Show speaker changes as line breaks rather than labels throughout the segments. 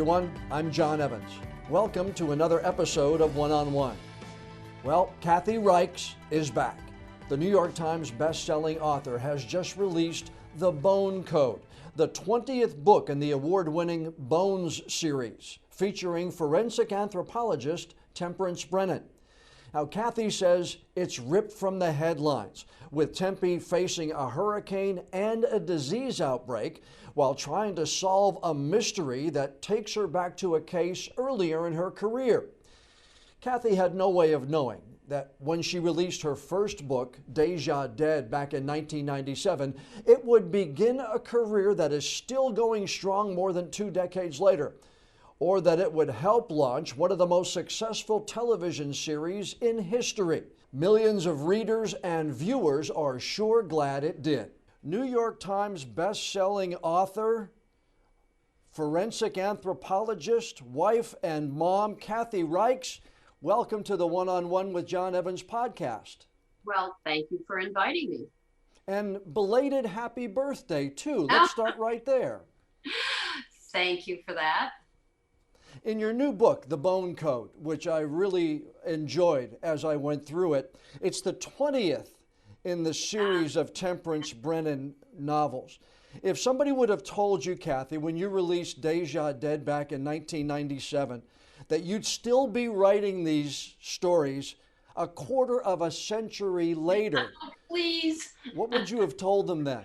everyone. I'm John Evans. Welcome to another episode of One-on-One. Well, Kathy Reichs is back. The New York Times best-selling author has just released The Bone Code, the 20th book in the award-winning Bones series, featuring forensic anthropologist Temperance Brennan. Now, Kathy says it's ripped from the headlines, with Tempe facing a hurricane and a disease outbreak while trying to solve a mystery that takes her back to a case earlier in her career. Kathy had no way of knowing that when she released her first book, Deja Dead, back in 1997, it would begin a career that is still going strong more than 2 decades later, or that it would help launch one of the most successful television series in history. Millions of readers and viewers are sure glad it did. New York Times best-selling author, forensic anthropologist, wife and mom, Kathy Reichs, welcome to the One-on-One with John Evans podcast.
Well, thank you for inviting me.
And belated happy birthday, too. Let's start right there.
Thank you for that.
In your new book, The Bone Code, which I really enjoyed as I went through it, it's the 20th in the series of Temperance Brennan novels. If somebody would have told you, Kathy, when you released Deja Dead back in 1997, that you'd still be writing these stories a quarter of a century later,
Please.
What would you have told them then?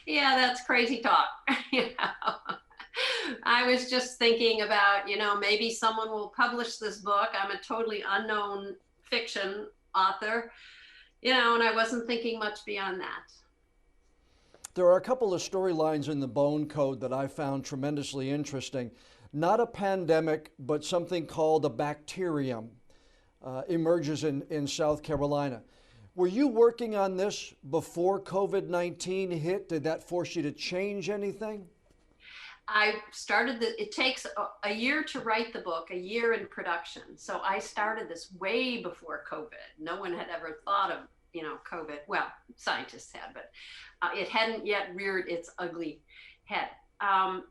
Yeah, that's crazy talk. I was just thinking about, maybe someone will publish this book. I'm a totally unknown fiction author, and I wasn't thinking much beyond that.
There are a couple of storylines in the Bone Code that I found tremendously interesting. Not a pandemic, but something called a bacterium emerges in South Carolina. Were you working on this before COVID-19 hit? Did that force you to change anything?
I started it takes a year to write the book, a year in production. So I started this way before COVID. No one had ever thought of, COVID. Well, scientists had, but it hadn't yet reared its ugly head.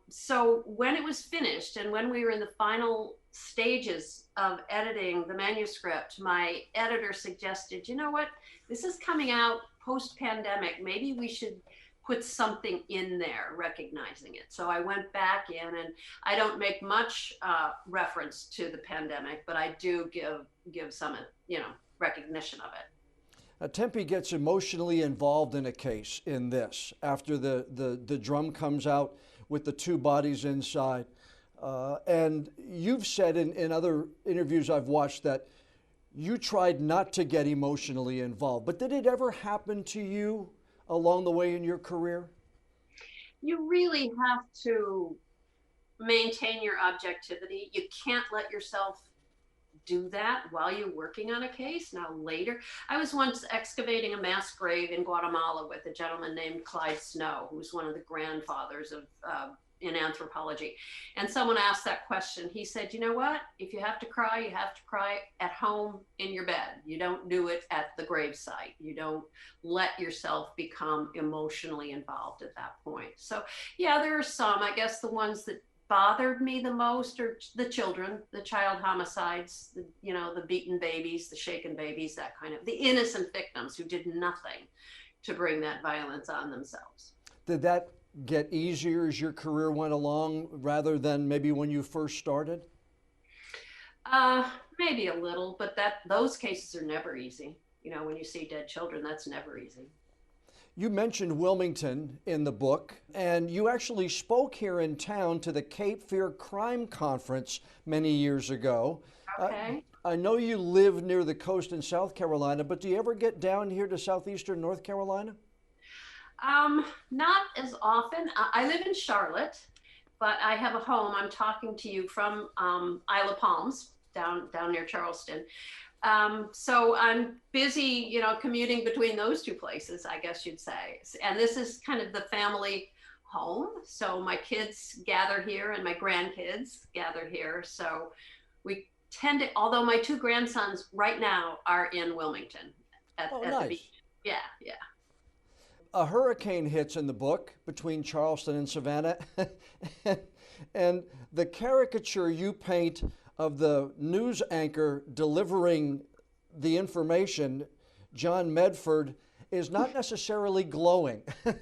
So when it was finished and when we were in the final stages of editing the manuscript, my editor suggested, you know what, this is coming out post-pandemic. Maybe we should put something in there recognizing it. So I went back in, and I don't make much reference to the pandemic, but I do give some, recognition of it.
Tempe gets emotionally involved in a case in this after the drum comes out with the 2 bodies inside. And you've said in other interviews I've watched that you tried not to get emotionally involved, but did it ever happen to you along the way in your career?
You really have to maintain your objectivity. You can't let yourself do that while you're working on a case. Now later, I was once excavating a mass grave in Guatemala with a gentleman named Clyde Snow, who's one of the grandfathers of in anthropology. And someone asked that question. He said, you know what? If you have to cry, you have to cry at home in your bed. You don't do it at the gravesite. You don't let yourself become emotionally involved at that point. So yeah, there are some. I guess the ones that bothered me the most are the children, the child homicides, the beaten babies, the shaken babies, that kind of, the innocent victims who did nothing to bring that violence on themselves.
Did that get easier as your career went along rather than maybe when you first started?
Maybe a little, but those cases are never easy. When you see dead children, that's never easy.
You mentioned Wilmington in the book, and you actually spoke here in town to the Cape Fear Crime Conference many years ago.
Okay.
I know you live near the coast in South Carolina, but do you ever get down here to southeastern North Carolina?
Not as often. I live in Charlotte, but I have a home. I'm talking to you from Isle of Palms, down near Charleston. So I'm busy, commuting between those 2 places, I guess you'd say. And this is kind of the family home. So my kids gather here and my grandkids gather here. So we tend to, although my 2 grandsons right now are in Wilmington at the beach. Yeah.
A hurricane hits in the book between Charleston and Savannah. And the caricature you paint of the news anchor delivering the information, John Medford, is not necessarily glowing.
Well,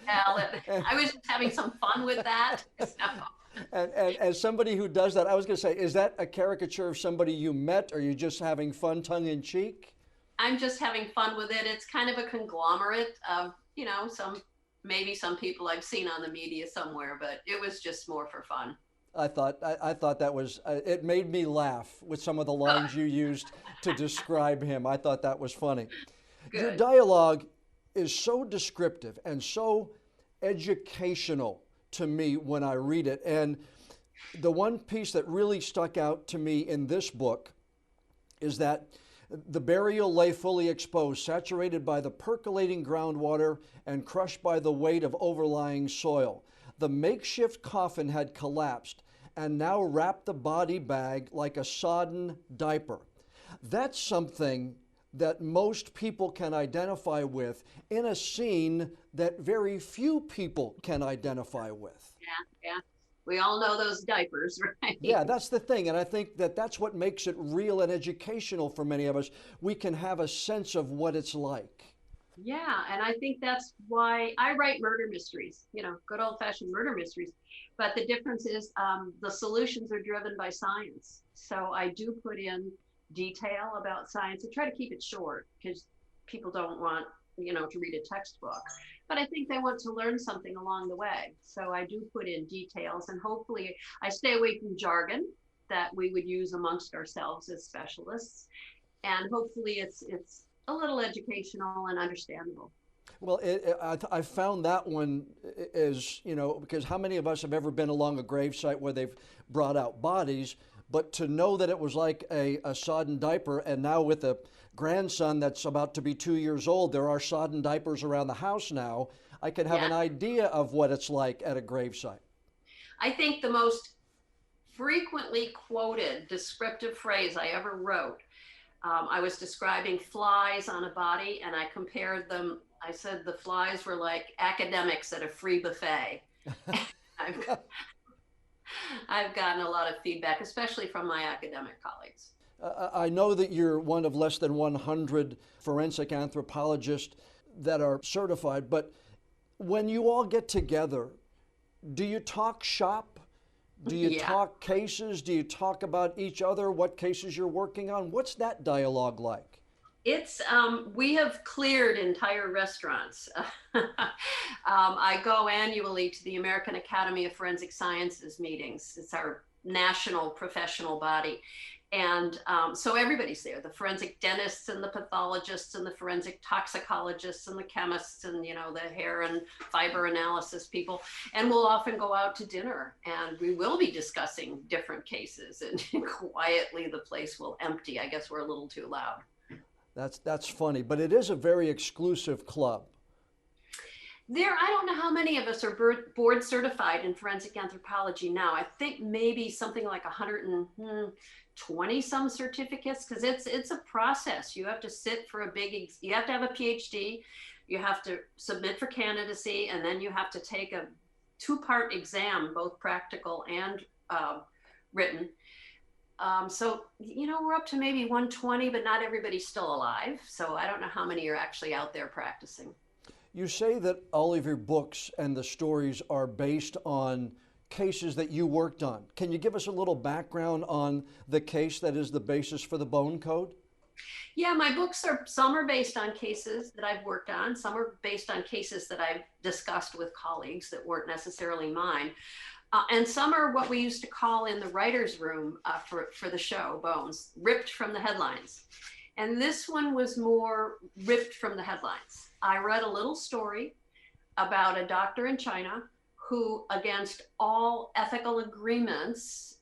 I was just having some fun with that. So.
And as somebody who does that, I was going to say, is that a caricature of somebody you met, or are you just having fun tongue in cheek?
I'm just having fun with it. It's kind of a conglomerate of, maybe some people I've seen on the media somewhere, but it was just more for fun.
I thought that was it made me laugh with some of the lines you used to describe him. I thought that was funny. Your
Good.
dialogue is so descriptive and so educational to me when I read it. And the one piece that really stuck out to me in this book is that the burial lay fully exposed, saturated by the percolating groundwater and crushed by the weight of overlying soil. The makeshift coffin had collapsed and now wrapped the body bag like a sodden diaper. That's something that most people can identify with in a scene that very few people can identify with.
Yeah, yeah. We all know those diapers, right?
Yeah, that's the thing. And I think that that's what makes it real and educational for many of us. We can have a sense of what it's like.
Yeah, and I think that's why I write murder mysteries, good old-fashioned murder mysteries. But the difference is the solutions are driven by science. So I do put in detail about science. I try to keep it short because people don't want, to read a textbook. But I think they want to learn something along the way. So I do put in details, and hopefully I stay away from jargon that we would use amongst ourselves as specialists. And hopefully it's a little educational and understandable.
Well, I found that one is, because how many of us have ever been along a gravesite where they've brought out bodies, but to know that it was like a sodden diaper, and now with a grandson that's about to be 2 years old, there are sodden diapers around the house now, I can have an idea of what it's like at a gravesite.
I think the most frequently quoted descriptive phrase I ever wrote, I was describing flies on a body, and I compared them. I said the flies were like academics at a free buffet. I've, I've gotten a lot of feedback, especially from my academic colleagues.
I know that you're one of less than 100 forensic anthropologists that are certified, but when you all get together, do you talk shop? Do you talk cases? Do you talk about each other, what cases you're working on? What's that dialogue like?
It's, we have cleared entire restaurants. I go annually to the American Academy of Forensic Sciences meetings. It's our national professional body. And so everybody's there, the forensic dentists and the pathologists and the forensic toxicologists and the chemists and, the hair and fiber analysis people. And we'll often go out to dinner, and we will be discussing different cases, and quietly the place will empty. I guess we're a little too loud.
That's funny, but it is a very exclusive club.
I don't know how many of us are board certified in forensic anthropology now. I think maybe something like 120 some certificates, because it's a process. You have to sit for you have to have a PhD, you have to submit for candidacy, and then you have to take a 2-part exam, both practical and written. So, we're up to maybe 120, but not everybody's still alive. So I don't know how many are actually out there practicing.
You say that all of your books and the stories are based on cases that you worked on. Can you give us a little background on the case that is the basis for the Bone Code?
Yeah, my books some are based on cases that I've worked on. Some are based on cases that I've discussed with colleagues that weren't necessarily mine. And some are what we used to call in the writer's room for the show, Bones, ripped from the headlines. And this one was more ripped from the headlines. I read a little story about a doctor in China who, against all ethical agreements,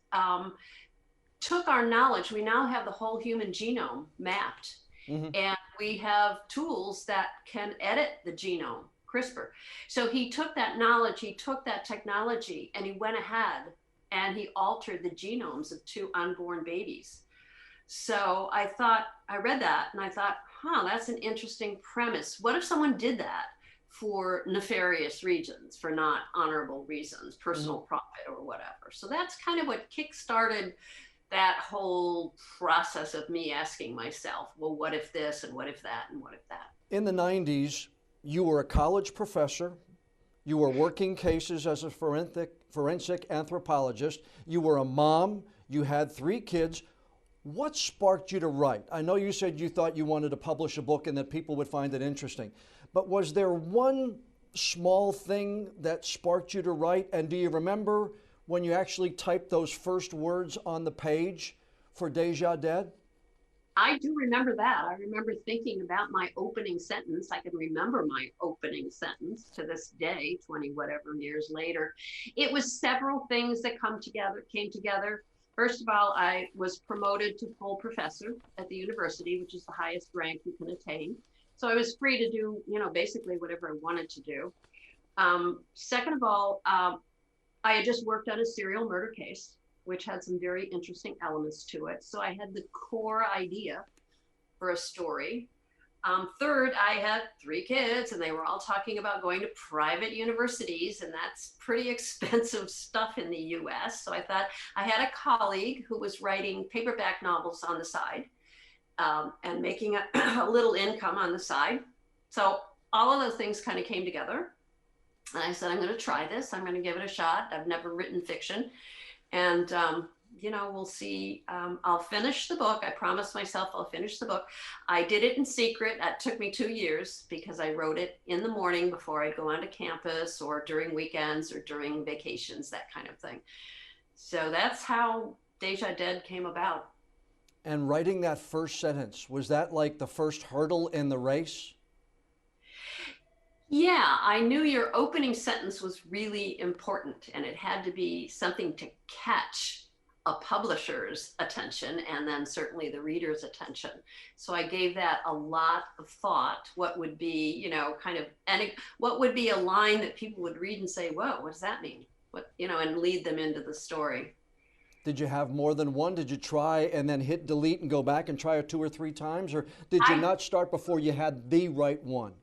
took our knowledge. We now have the whole human genome mapped, and we have tools that can edit the genome, CRISPR. So he took that knowledge, he took that technology, and he went ahead and he altered the genomes of 2 unborn babies. So I read that and I thought, that's an interesting premise. What if someone did that for nefarious reasons, for not honorable reasons, personal profit or whatever. So that's kind of what kickstarted that whole process of me asking myself, well, what if this and what if that and what if that?
In the 90s, you were a college professor. You were working cases as a forensic anthropologist. You were a mom. You had 3 kids. What sparked you to write? I know you said you thought you wanted to publish a book and that people would find it interesting, but was there one small thing that sparked you to write? And do you remember when you actually typed those first words on the page for Deja Dead?
I do remember that. I remember thinking about my opening sentence. I can remember my opening sentence to this day, 20 whatever years later. It was several things that came together. First of all, I was promoted to full professor at the university, which is the highest rank you can attain. So I was free to do, basically whatever I wanted to do. Second of all, I had just worked on a serial murder case, which had some very interesting elements to it. So I had the core idea for a story. Third, I had 3 kids and they were all talking about going to private universities, and that's pretty expensive stuff in the US. So I thought I had a colleague who was writing paperback novels on the side and making a little income on the side. So all of those things kind of came together. And I said, I'm going to try this. I'm going to give it a shot. I've never written fiction. And, we'll see. I'll finish the book. I promised myself I'll finish the book. I did it in secret. That took me 2 years because I wrote it in the morning before I'd go onto campus or during weekends or during vacations, that kind of thing. So that's how Deja Dead came about.
And writing that first sentence, was that like the first hurdle in the race?
Yeah, I knew your opening sentence was really important, and it had to be something to catch a publisher's attention and then certainly the reader's attention. So I gave that a lot of thought. What would be, what would be a line that people would read and say, whoa, what does that mean? And lead them into the story.
Did you have more than one? Did you try and then hit delete and go back and try it 2 or 3 times? Or did you not start before you had the right one?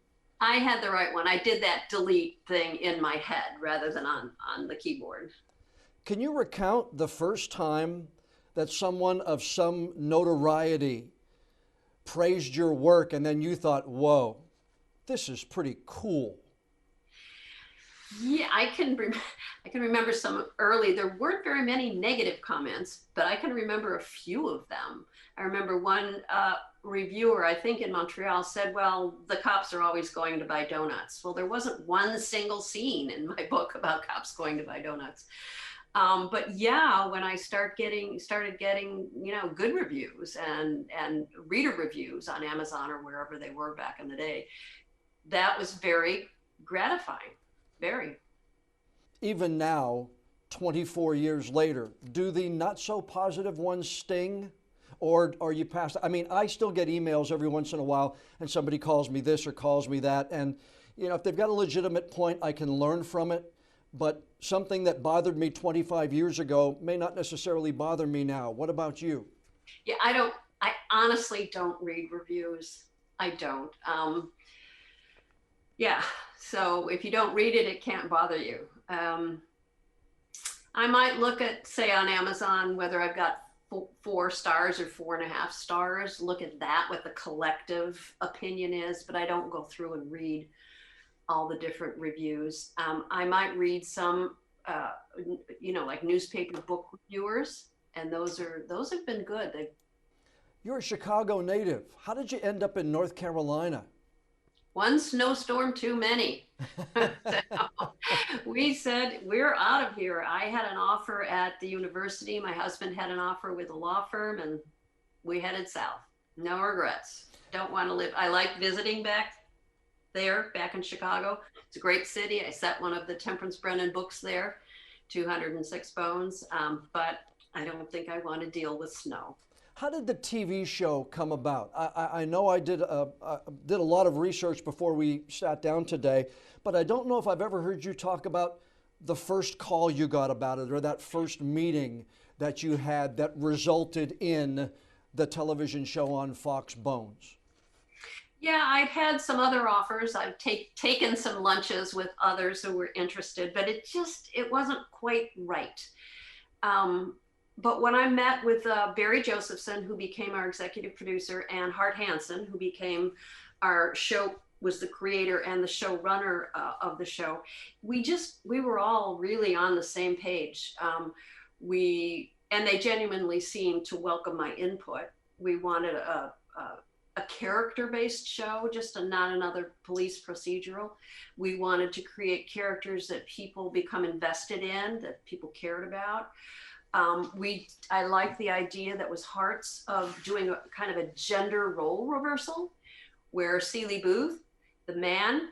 I had the right one. I did that delete thing in my head rather than on the keyboard.
Can you recount the first time that someone of some notoriety praised your work and then you thought, whoa, this is pretty cool?
Yeah, I can remember some early. There weren't very many negative comments, but I can remember a few of them. I remember one reviewer, I think in Montreal, said, well, the cops are always going to buy donuts. Well, there wasn't one single scene in my book about cops going to buy donuts. But yeah, when I started getting, good reviews and reader reviews on Amazon or wherever they were back in the day, that was very gratifying. Very.
Even now, 24 years later, do the not so positive ones sting? Or are you past? I mean, I still get emails every once in a while and somebody calls me this or calls me that. And, if they've got a legitimate point, I can learn from it. But something that bothered me 25 years ago may not necessarily bother me now. What about you?
Yeah, I honestly don't read reviews. I don't. Yeah. So if you don't read it, it can't bother you. I might look at, say, on Amazon, whether I've got 4 stars or 4.5 stars, look at that, what the collective opinion is, but I don't go through and read all the different reviews. I might read some, like newspaper book reviewers, and those have been good.
You're a Chicago native. How did you end up in North Carolina?
One snowstorm too many. So we said, we're out of here. I had an offer at the university. My husband had an offer with a law firm, and we headed south. No regrets. Don't want to live. I like visiting back in Chicago. It's a great city. I set one of the Temperance Brennan books there, 206 Bones, but I don't think I want to deal with snow.
How did the TV show come about? I know I did a lot of research before we sat down today, but I don't know if I've ever heard you talk about the first call you got about it or that first meeting that you had that resulted in the television show on Fox, Bones.
Yeah, I've had some other offers. I've taken some lunches with others who were interested, but it wasn't quite right. Um, but when I met with Barry Josephson, who became our executive producer, and Hart Hansen, who became our show, was the creator and the showrunner of the show, we were all really on the same page. And they genuinely seemed to welcome my input. We wanted a character-based show, not another police procedural. We wanted to create characters that people become invested in, that people cared about. I like the idea that was Hart's of doing a kind of a gender role reversal, where Seeley Booth, the man,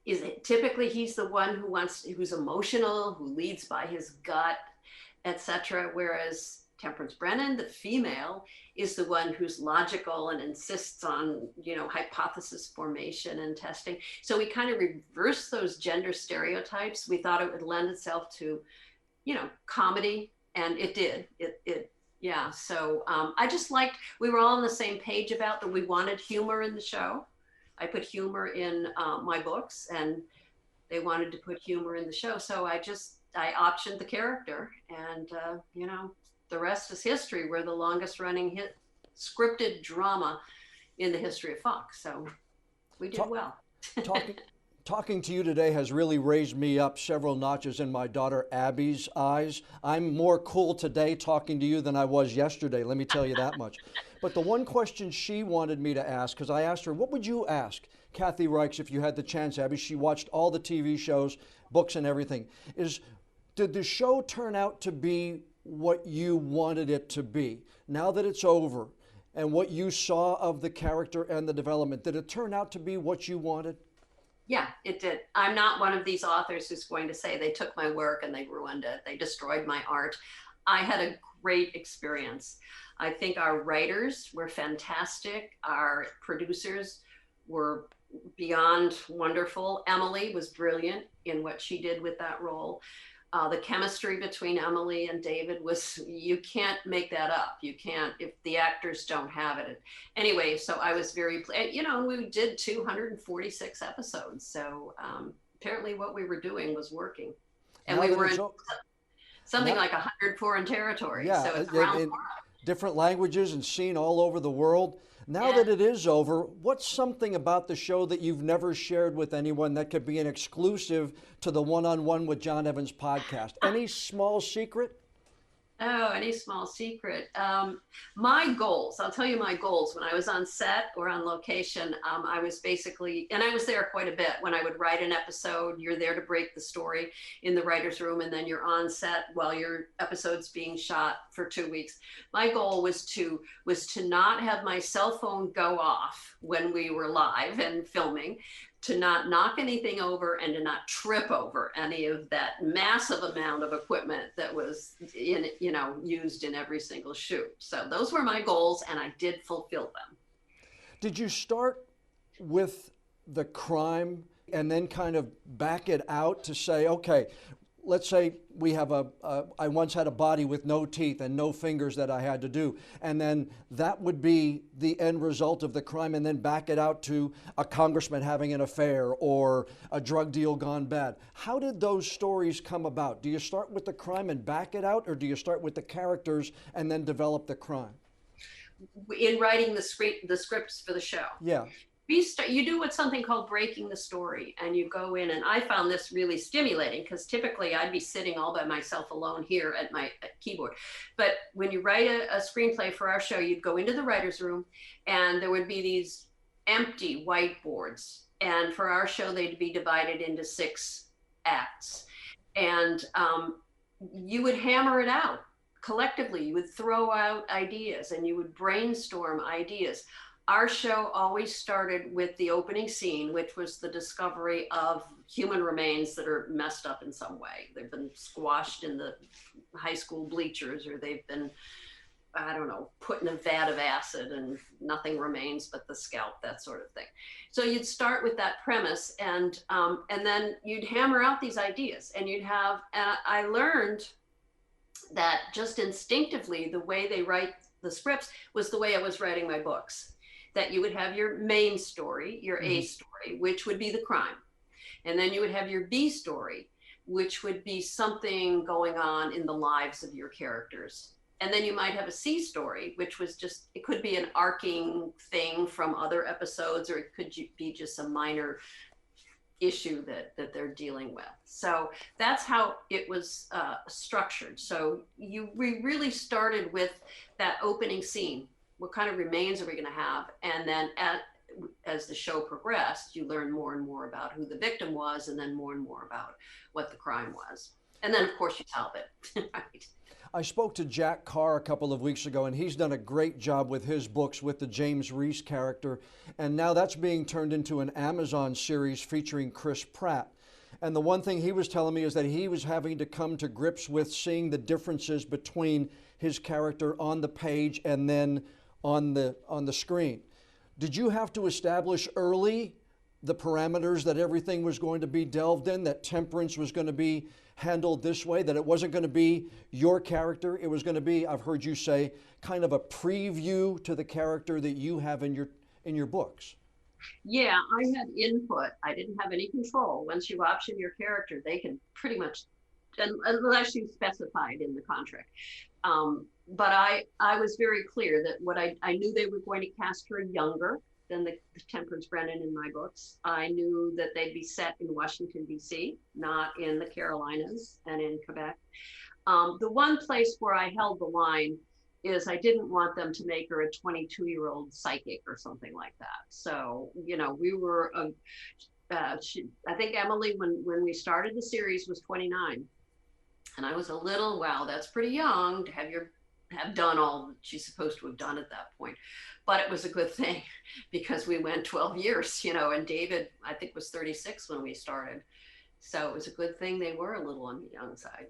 is typically he's the one who's emotional, who leads by his gut, etc. Whereas Temperance Brennan, the female, is the one who's logical and insists on, hypothesis formation and testing. So we kind of reversed those gender stereotypes. We thought it would lend itself to, comedy, and it did. Yeah. So I just liked, we were all on the same page about that we wanted humor in the show. I put humor in my books, and they wanted to put humor in the show. So I optioned the character, and the rest is history. We're the longest running scripted drama in the history of Fox. So we did well.
Talking to you today has really raised me up several notches in my daughter Abby's eyes. I'm more cool today talking to you than I was yesterday, let me tell you that much. But the one question she wanted me to ask, because I asked her, what would you ask Kathy Reichs if you had the chance, Abby? She watched all the TV shows, books and everything. Did the show turn out to be what you wanted it to be? Now that it's over, and what you saw of the character and the development, did it turn out to be what you wanted?
Yeah, it did. I'm not one of these authors who's going to say they took my work and they ruined it. They destroyed my art. I had a great experience. I think our writers were fantastic. Our producers were beyond wonderful. Emily was brilliant in what she did with that role. The chemistry between Emily and David you can't make that up. You can't, if the actors don't have it. Anyway, so I was very, we did 246 episodes. So apparently what we were doing was working. And we were in something like 100 foreign territories.
Yeah,
so it's around
in different languages and seen all over the world. Now that it is over, what's something about the show that you've never shared with anyone that could be an exclusive to the One-on-One with John Evans podcast? Any small secret?
Oh, any small secret? My goals, I'll tell you my goals. When I was on set or on location, I was basically, and I was there quite a bit. When I would write an episode, you're there to break the story in the writer's room, and then you're on set while your episode's being shot for 2 weeks. My goal was to not have my cell phone go off when we were live and filming, to not knock anything over, and to not trip over any of that massive amount of equipment that was used in every single shoot. So those were my goals, and I did fulfill them.
Did you start with the crime and then kind of back it out to say, okay, let's say we have I once had a body with no teeth and no fingers that I had to do, and then that would be the end result of the crime, and then back it out to a congressman having an affair or a drug deal gone bad. How did those stories come about? Do you start with the crime and back it out, or do you start with the characters and then develop the crime?
In writing the scripts for the show.
Yeah.
You do what's something called breaking the story, and you go in, and I found this really stimulating because typically I'd be sitting all by myself alone here at my keyboard. But when you write a screenplay for our show, you'd go into the writer's room, and there would be these empty whiteboards. And for our show, they'd be divided into 6 acts. And you would hammer it out collectively. You would throw out ideas, and you would brainstorm ideas. Our show always started with the opening scene, which was the discovery of human remains that are messed up in some way. They've been squashed in the high school bleachers, or they've been, I don't know, put in a vat of acid and nothing remains but the scalp, that sort of thing. So you'd start with that premise, and then you'd hammer out these ideas, and I learned that just instinctively, the way they write the scripts was the way I was writing my books. that you would have your main story, your A story, which would be the crime. And then you would have your B story, which would be something going on in the lives of your characters. And then you might have a C story, which was just, it could be an arcing thing from other episodes, or it could be just a minor issue that they're dealing with. So that's how it was structured. So we really started with that opening scene. What kind of remains are we going to have? And then as the show progressed, you learn more and more about who the victim was, and then more and more about what the crime was. And then, of course, you solve it. Right.
I spoke to Jack Carr a couple of weeks ago, and he's done a great job with his books with the James Reese character. And now that's being turned into an Amazon series featuring Chris Pratt. And the one thing he was telling me is that he was having to come to grips with seeing the differences between his character on the page and then on the screen. Did you have to establish early the parameters that everything was going to be delved in, that Temperance was going to be handled this way, that it wasn't going to be your character, it was going to be, I've heard you say, kind of a preview to the character that you have in your books?
Yeah, I had input. I didn't have any control. Once you option your character, they can pretty much, unless you specified in the contract. But I was very clear that what I knew they were going to cast her younger than the Temperance Brennan in my books. I knew that they'd be set in Washington, D.C., not in the Carolinas and in Quebec. The one place where I held the line is I didn't want them to make her a 22-year-old psychic or something like that. So, we were, I think Emily, when we started the series, was 29. And I was a little, wow, that's pretty young to have done all that she's supposed to have done at that point. But it was a good thing because we went 12 years, and David, I think, was 36 when we started. So it was a good thing they were a little on the young side.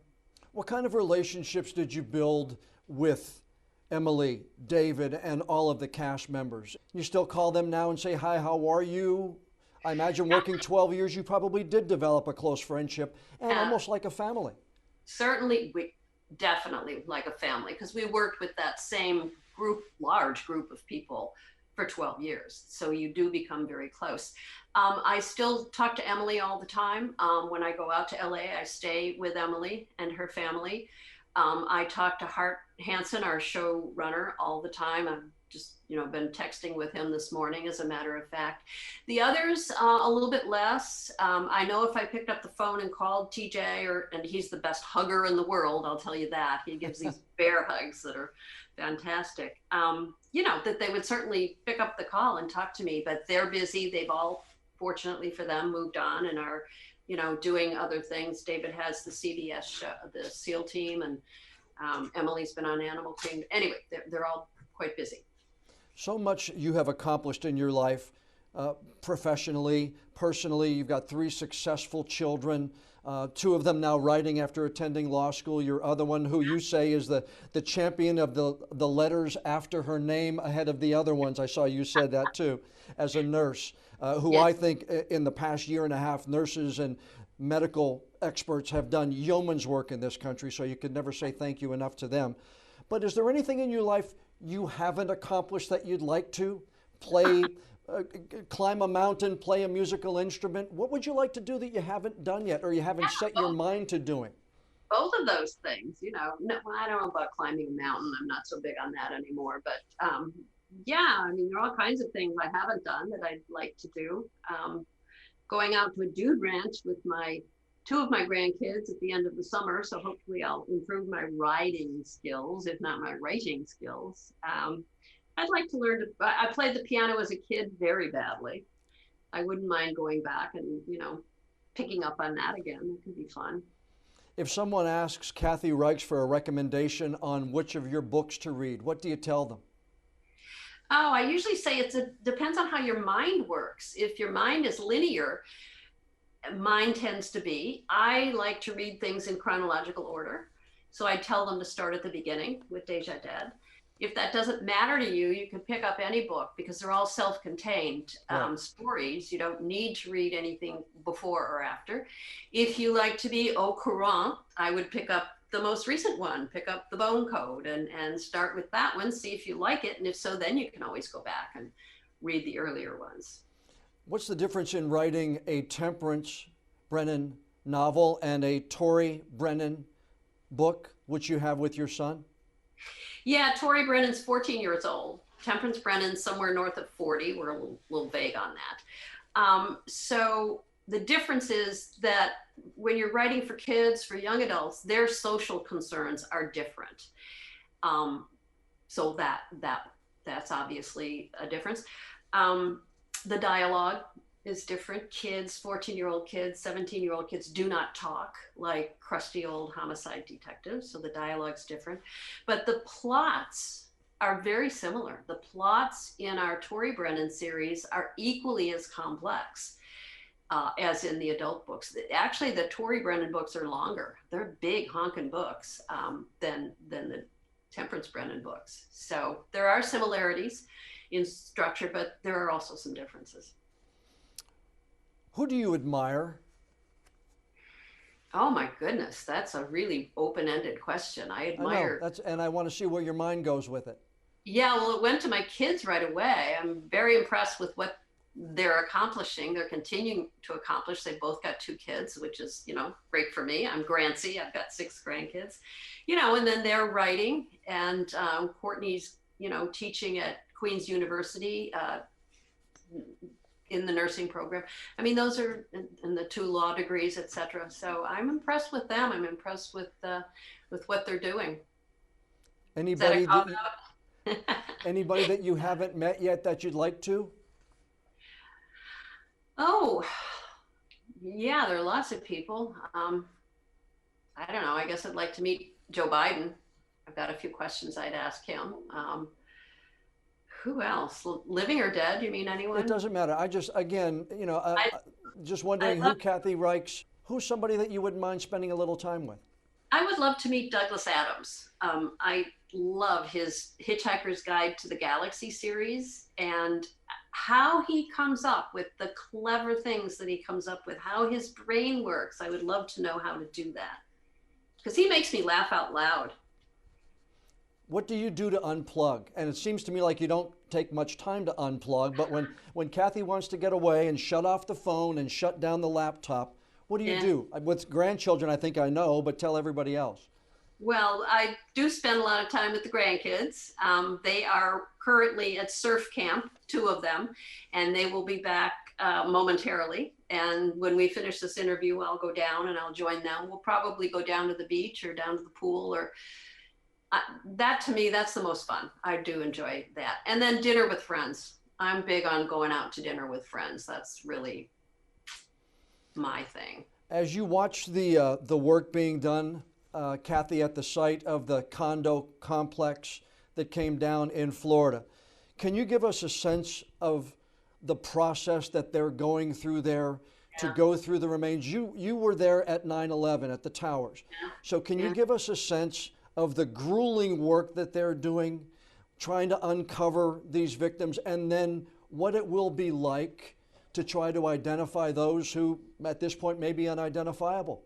What kind of relationships did you build with Emily, David, and all of the cast members? You still call them now and say, hi, how are you? I imagine working 12 years, you probably did develop a close friendship and almost like a family.
Certainly, we definitely like a family, because we worked with that same large group of people for 12 years. So you do become very close. I still talk to Emily all the time. When I go out to LA, I stay with Emily and her family. I talk to Hart Hansen, our showrunner, all the time. I've just, been texting with him this morning, as a matter of fact. The others, a little bit less. I know if I picked up the phone and called TJ, and he's the best hugger in the world, I'll tell you that. He gives these bear hugs that are fantastic. That they would certainly pick up the call and talk to me, but they're busy. They've all, fortunately for them, moved on and are, doing other things. David has the CBS show, the SEAL team, and Emily's been on Animal Kingdom. Anyway, they're all quite busy.
So much you have accomplished in your life, professionally, personally. You've got 3 successful children, 2 of them now writing after attending law school. Your other one, who you say is the champion of the letters after her name ahead of the other ones. I saw you said that too, as a nurse, who yes. I think in the past year and a half, nurses and medical experts have done yeoman's work in this country, so you could never say thank you enough to them. But is there anything in your life you haven't accomplished that you'd like to? Play, climb a mountain, play a musical instrument? What would you like to do that you haven't done yet, or you haven't set your mind to doing?
Both of those things, No, I don't know about climbing a mountain. I'm not so big on that anymore. But yeah, there are all kinds of things I haven't done that I'd like to do. Going out to a dude ranch with 2 of my grandkids at the end of the summer. So hopefully I'll improve my riding skills, if not my writing skills. I'd like to learn I played the piano as a kid very badly. I wouldn't mind going back and, picking up on that again. It could be fun.
If someone asks Kathy Reichs for a recommendation on which of your books to read, what do you tell them?
Oh, I usually say it depends on how your mind works. If your mind is linear, mine tends to be, I like to read things in chronological order. So I tell them to start at the beginning with Deja Dead. If that doesn't matter to you, you can pick up any book because they're all self-contained stories. You don't need to read anything before or after. If you like to be au courant, I would pick up the most recent one, pick up The Bone Code and start with that one, see if you like it. And if so, then you can always go back and read the earlier ones.
What's the difference in writing a Temperance Brennan novel and a Tori Brennan book, which you have with your son?
Yeah, Tori Brennan's 14 years old. Temperance Brennan's somewhere north of 40. We're a little vague on that. So the difference is that when you're writing for kids, for young adults, their social concerns are different. So that's obviously a difference. The dialogue is different. Kids, 14-year-old kids, 17-year-old kids do not talk like crusty old homicide detectives. So the dialogue's different. But the plots are very similar. The plots in our Tori Brennan series are equally as complex as in the adult books. Actually, the Tori Brennan books are longer. They're big honking books than the Temperance Brennan books. So there are similarities in structure, but there are also some differences.
Who do you admire?
Oh my goodness, that's a really open-ended question. I admire.
And I want to see where your mind goes with it.
Yeah, well, it went to my kids right away. I'm very impressed with what they're accomplishing. They're continuing to accomplish. They both got 2 kids, which is, great for me. I'm Grancy. I've got 6 grandkids, and then they're writing, and Courtney's, teaching at Queen's University in the nursing program. I mean, those are in the 2 law degrees, et cetera. So I'm impressed with them. I'm impressed with what they're doing.
Anybody anybody that you haven't met yet that you'd like to?
Oh, yeah, there are lots of people. I don't know. I guess I'd like to meet Joe Biden. I've got a few questions I'd ask him. Who else? Living or dead? You mean anyone?
It doesn't matter. I just, again, just wondering who Kathy Reichs, who's somebody that you wouldn't mind spending a little time with?
I would love to meet Douglas Adams. I love his Hitchhiker's Guide to the Galaxy series and how he comes up with the clever things that he comes up with, how his brain works. I would love to know how to do that because he makes me laugh out loud.
What do you do to unplug? And it seems to me like you don't take much time to unplug, but when Kathy wants to get away and shut off the phone and shut down the laptop, what do you do? With grandchildren, I think I know, but tell everybody else.
Well, I do spend a lot of time with the grandkids. They are currently at surf camp, 2 of them, and they will be back momentarily. And when we finish this interview, I'll go down and I'll join them. We'll probably go down to the beach or down to the pool or that to me, that's the most fun. I do enjoy that. And then dinner with friends. I'm big on going out to dinner with friends. That's really my thing.
As you watch the work being done, Kathy, at the site of the condo complex that came down in Florida, can you give us a sense of the process that they're going through there to go through the remains? You were there at 9/11 at the towers. So can you give us a sense of the grueling work that they're doing, trying to uncover these victims, and then what it will be like to try to identify those who, at this point, may be unidentifiable?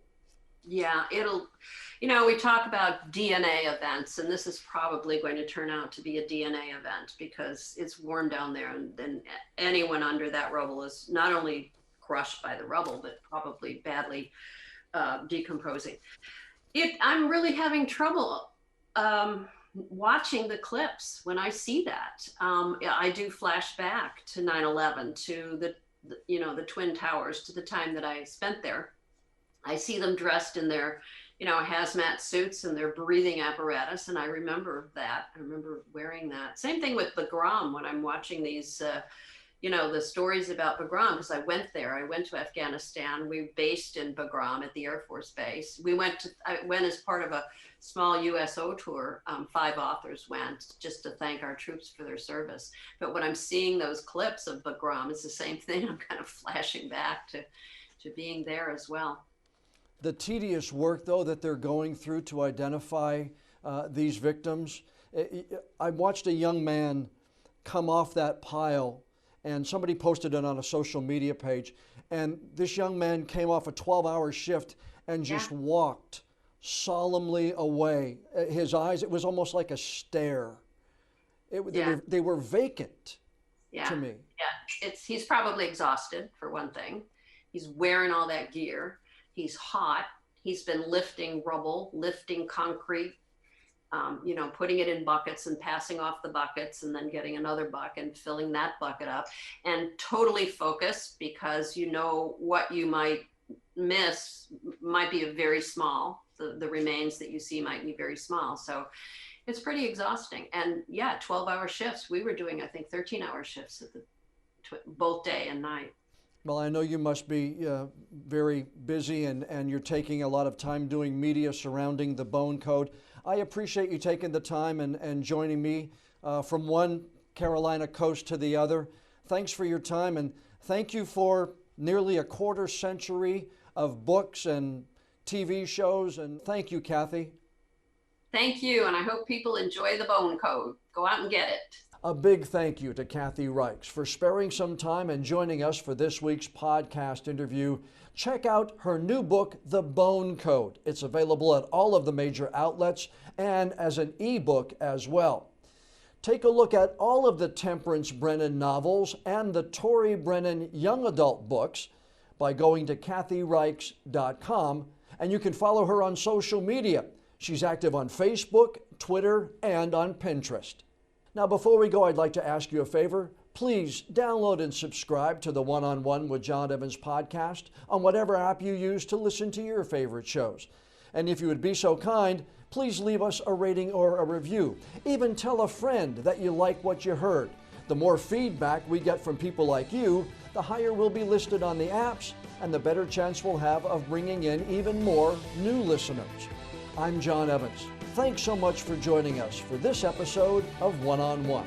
Yeah, we talk about DNA events, and this is probably going to turn out to be a DNA event because it's warm down there, and then anyone under that rubble is not only crushed by the rubble, but probably badly decomposing. I'm really having trouble watching the clips when I see that. I do flash back to 9/11, to the Twin Towers, to the time that I spent there. I see them dressed in their, hazmat suits and their breathing apparatus, and I remember that. I remember wearing that. Same thing with Bagram when I'm watching these the stories about Bagram, because I went there. I went to Afghanistan. We based in Bagram at the Air Force Base. I went as part of a small USO tour. 5 authors went just to thank our troops for their service. But when I'm seeing those clips of Bagram, it's the same thing. I'm kind of flashing back to being there as well.
The tedious work, though, that they're going through to identify these victims. I watched a young man come off that pile, and somebody posted it on a social media page, and this young man came off a 12-hour shift and just walked solemnly away. His eyes, it was almost like a stare. They were vacant.
Yeah.
to me.
Yeah. He's probably exhausted, for one thing. He's wearing all that gear. He's hot. He's been lifting rubble, lifting concrete, putting it in buckets and passing off the buckets and then getting another bucket and filling that bucket up, and totally focused, because what you might miss might be very small. The remains that you see might be very small. So it's pretty exhausting. And yeah, 12-hour shifts. We were doing, I think, 13-hour shifts at both day and night.
Well, I know you must be very busy, and you're taking a lot of time doing media surrounding the Bone Code. I appreciate you taking the time and joining me from one Carolina coast to the other. Thanks for your time, and thank you for nearly a quarter century of books and TV shows. And thank you, Kathy.
Thank you, and I hope people enjoy the Bone Code. Go out and get it.
A big thank you to Kathy Reichs for sparing some time and joining us for this week's podcast interview. Check out her new book, The Bone Code. It's available at all of the major outlets and as an ebook as well. Take a look at all of the Temperance Brennan novels and the Tori Brennan young adult books by going to kathyreichs.com, and you can follow her on social media. She's active on Facebook, Twitter, and on Pinterest. Now, before we go, I'd like to ask you a favor. Please download and subscribe to the One-on-One with John Evans podcast on whatever app you use to listen to your favorite shows. And if you would be so kind, please leave us a rating or a review. Even tell a friend that you like what you heard. The more feedback we get from people like you, the higher we'll be listed on the apps, and the better chance we'll have of bringing in even more new listeners. I'm John Evans. Thanks so much for joining us for this episode of One-on-One.